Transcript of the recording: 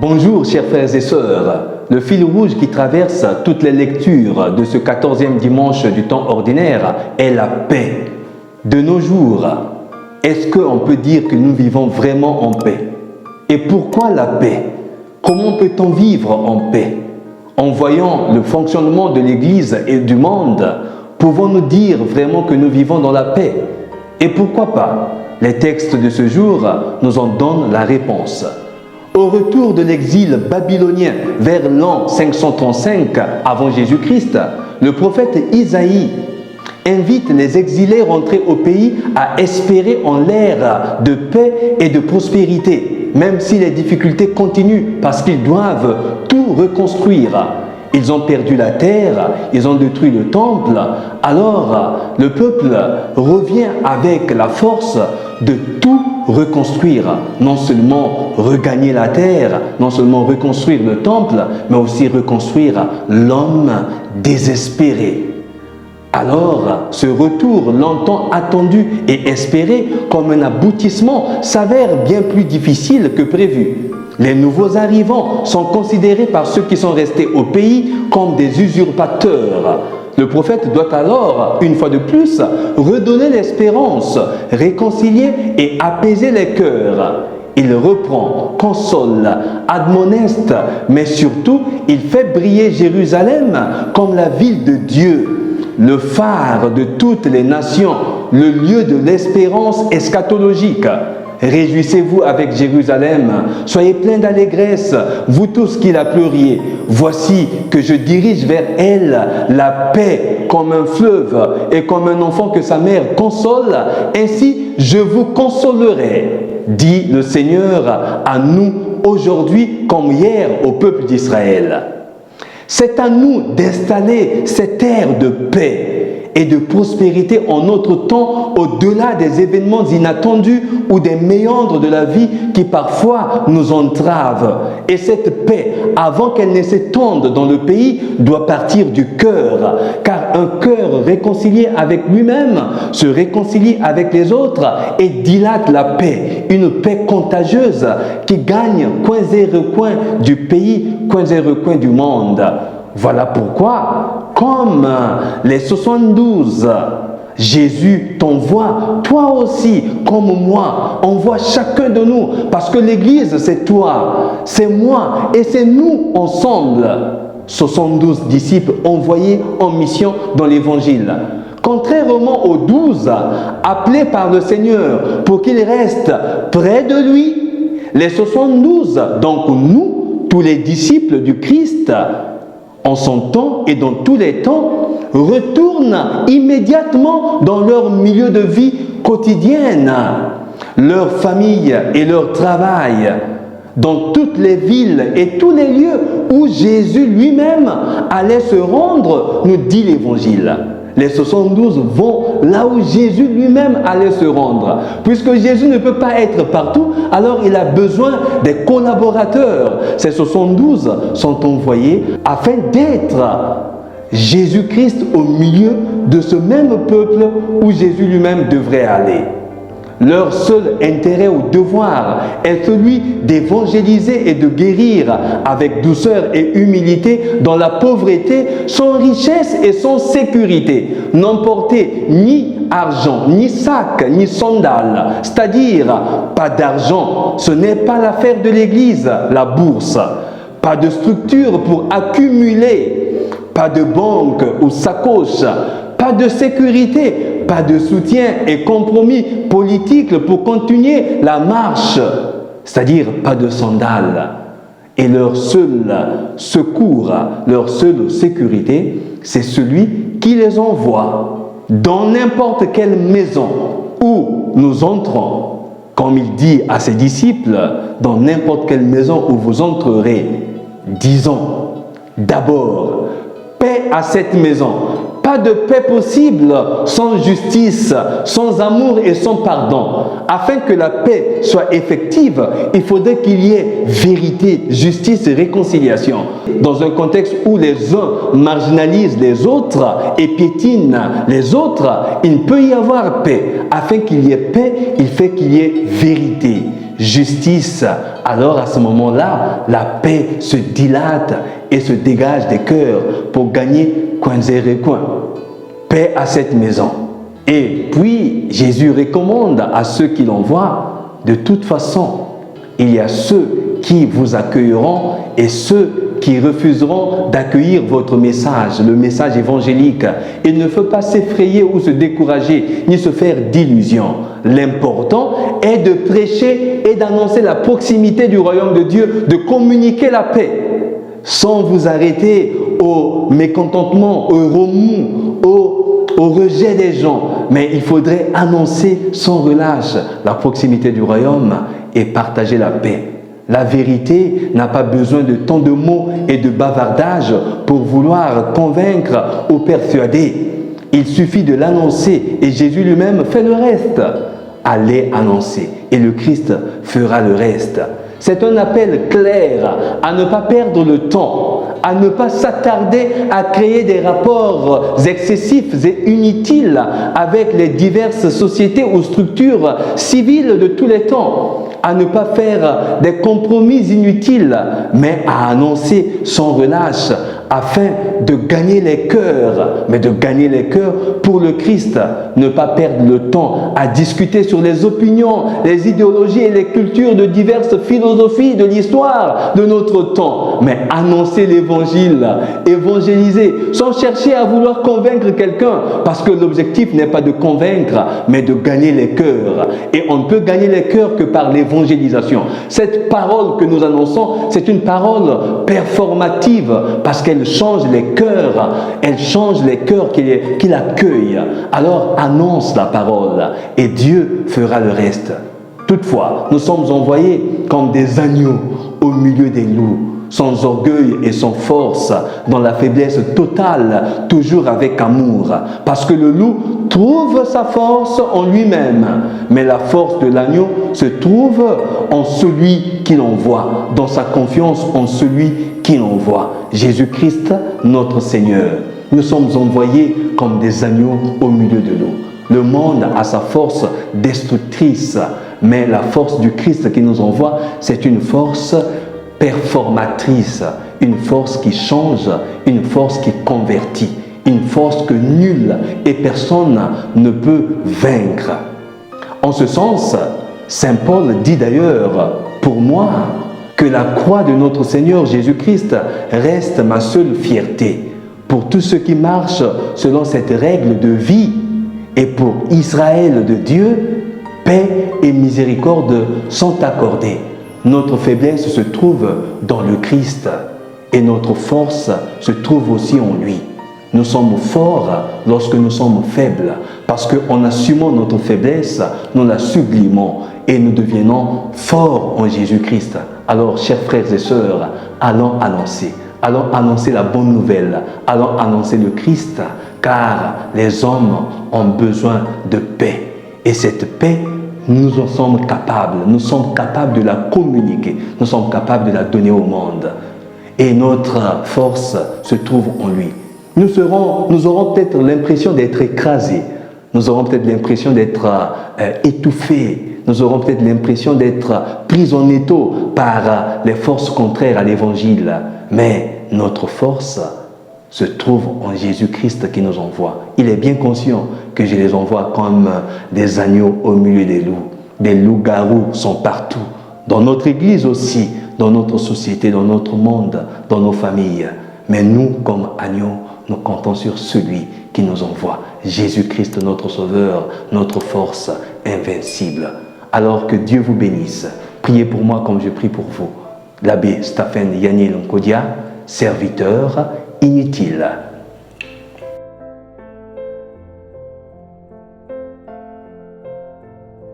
Bonjour chers frères et sœurs, le fil rouge qui traverse toutes les lectures de ce 14e dimanche du temps ordinaire est la paix. De nos jours, est-ce qu'on peut dire que nous vivons vraiment en paix? Et pourquoi la paix? Comment peut-on vivre en paix? En voyant le fonctionnement de l'Église et du monde, pouvons-nous dire vraiment que nous vivons dans la paix? Et pourquoi pas? Les textes de ce jour nous en donnent la réponse. Au retour de l'exil babylonien vers l'an 535 avant Jésus-Christ, le prophète Isaïe invite les exilés rentrés au pays à espérer en l'ère de paix et de prospérité, même si les difficultés continuent parce qu'ils doivent tout reconstruire. Ils ont perdu la terre, ils ont détruit le temple, alors le peuple revient avec la force de tout reconstruire, non seulement regagner la terre, non seulement reconstruire le temple, mais aussi reconstruire l'homme désespéré. Alors, ce retour longtemps attendu et espéré comme un aboutissement s'avère bien plus difficile que prévu. Les nouveaux arrivants sont considérés par ceux qui sont restés au pays comme des usurpateurs. Le prophète doit alors, une fois de plus, redonner l'espérance, réconcilier et apaiser les cœurs. Il reprend, console, admoneste, mais surtout, il fait briller Jérusalem comme la ville de Dieu, le phare de toutes les nations, le lieu de l'espérance eschatologique. Réjouissez-vous avec Jérusalem, soyez pleins d'allégresse, vous tous qui la pleuriez. Voici que je dirige vers elle la paix comme un fleuve et comme un enfant que sa mère console, ainsi je vous consolerai, dit le Seigneur à nous aujourd'hui comme hier au peuple d'Israël. C'est à nous d'installer cette ère de paix et de prospérité en notre temps au-delà des événements inattendus ou des méandres de la vie qui parfois nous entravent. Et cette paix, avant qu'elle ne s'étende dans le pays, doit partir du cœur, car un cœur réconcilié avec lui-même se réconcilie avec les autres et dilate la paix, une paix contagieuse qui gagne coin et recoin du pays, coin et recoin du monde. Voilà pourquoi, comme les 72, Jésus t'envoie, toi aussi, comme moi, envoie chacun de nous, parce que l'Église, c'est toi, c'est moi, et c'est nous ensemble, 72 disciples envoyés en mission dans l'Évangile. Contrairement aux 12 appelés par le Seigneur pour qu'ils restent près de lui, les 72, donc nous, tous les disciples du Christ, en son temps et dans tous les temps, retournent immédiatement dans leur milieu de vie quotidienne, leur famille et leur travail, dans toutes les villes et tous les lieux où Jésus lui-même allait se rendre, nous dit l'Évangile. Les 72 vont là où Jésus lui-même allait se rendre. Puisque Jésus ne peut pas être partout, alors il a besoin des collaborateurs. Ces 72 sont envoyés afin d'être Jésus-Christ au milieu de ce même peuple où Jésus lui-même devrait aller. Leur seul intérêt ou devoir est celui d'évangéliser et de guérir avec douceur et humilité dans la pauvreté, sans richesse et sans sécurité. N'emporter ni argent, ni sac, ni sandales, c'est-à-dire pas d'argent. Ce n'est pas l'affaire de l'Église, la bourse. Pas de structure pour accumuler, pas de banque ou sacoche, pas de sécurité, pas de soutien et compromis politique pour continuer la marche, c'est-à-dire pas de sandales. Et leur seul secours, leur seule sécurité, c'est celui qui les envoie dans n'importe quelle maison où nous entrons. Comme il dit à ses disciples, dans n'importe quelle maison où vous entrerez, disons d'abord, paix à cette maison. Pas de paix possible sans justice, sans amour et sans pardon. Afin que la paix soit effective, il faudrait qu'il y ait vérité, justice et réconciliation. Dans un contexte où les uns marginalisent les autres et piétinent les autres, il ne peut y avoir paix. Afin qu'il y ait paix, il faut qu'il y ait vérité. justice, alors à ce moment-là, la paix se dilate et se dégage des cœurs pour gagner coin et coin. Paix à cette maison. Et puis, Jésus recommande à ceux qui l'envoient, de toute façon, il y a ceux qui vous accueilleront et ceux qui refuseront d'accueillir votre message, le message évangélique. Il ne faut pas s'effrayer ou se décourager, ni se faire d'illusions. L'important est de prêcher et d'annoncer la proximité du royaume de Dieu, de communiquer la paix, sans vous arrêter au mécontentement, au remous, au rejet des gens. Mais il faudrait annoncer sans relâche la proximité du royaume et partager la paix. La vérité n'a pas besoin de tant de mots et de bavardage pour vouloir convaincre ou persuader. Il suffit de l'annoncer et Jésus lui-même fait le reste. Allez annoncer et le Christ fera le reste. C'est un appel clair à ne pas perdre le temps, à ne pas s'attarder à créer des rapports excessifs et inutiles avec les diverses sociétés ou structures civiles de tous les temps, à ne pas faire des compromis inutiles, mais à annoncer sans relâche afin de gagner les cœurs, mais de gagner les cœurs pour le Christ. Ne pas perdre le temps à discuter sur les opinions, les idéologies et les cultures de diverses philosophies de l'histoire de notre temps, mais annoncer l'évangile, évangéliser, sans chercher à vouloir convaincre quelqu'un, parce que l'objectif n'est pas de convaincre, mais de gagner les cœurs. Et on ne peut gagner les cœurs que par l'évangélisation. Cette parole que nous annonçons, c'est une parole performative, parce qu'elle change les cœurs, elle change les cœurs qui l'accueillent. Alors annonce la parole et Dieu fera le reste. Toutefois, nous sommes envoyés comme des agneaux au milieu des loups, sans orgueil et sans force, dans la faiblesse totale, toujours avec amour. Parce que le loup trouve sa force en lui-même, mais la force de l'agneau se trouve en celui qui l'envoie, dans sa confiance en celui qui l'envoie. Jésus-Christ, notre Seigneur. Nous sommes envoyés comme des agneaux au milieu de l'eau. Le monde a sa force destructrice, mais la force du Christ qui nous envoie, c'est une force performatrice, une force qui change, une force qui convertit, une force que nul et personne ne peut vaincre. En ce sens, Saint Paul dit d'ailleurs, pour moi, que la croix de notre Seigneur Jésus-Christ reste ma seule fierté. Pour tous ceux qui marchent selon cette règle de vie, et pour Israël de Dieu, paix et miséricorde sont accordées. Notre faiblesse se trouve dans le Christ et notre force se trouve aussi en lui. Nous sommes forts lorsque nous sommes faibles, parce qu'en assumant notre faiblesse, nous la sublimons et nous devenons forts en Jésus-Christ. Alors, chers frères et sœurs, allons annoncer la bonne nouvelle, allons annoncer le Christ, car les hommes ont besoin de paix. Et cette paix, nous en sommes capables de la communiquer, nous sommes capables de la donner au monde. Et notre force se trouve en lui. Nous aurons peut-être l'impression d'être écrasés, nous aurons peut-être l'impression d'être étouffés, nous aurons peut-être l'impression d'être pris en étau par les forces contraires à l'évangile. Mais notre force se trouve en Jésus-Christ qui nous envoie. Il est bien conscient que je les envoie comme des agneaux au milieu des loups. Des loups-garous sont partout, dans notre église aussi, dans notre société, dans notre monde, dans nos familles. Mais nous, comme agneaux, nous comptons sur celui qui nous envoie. Jésus-Christ, notre Sauveur, notre force invincible. Alors que Dieu vous bénisse. Priez pour moi comme je prie pour vous. L'abbé Stephen Yaniel Nkodia, serviteur inutile.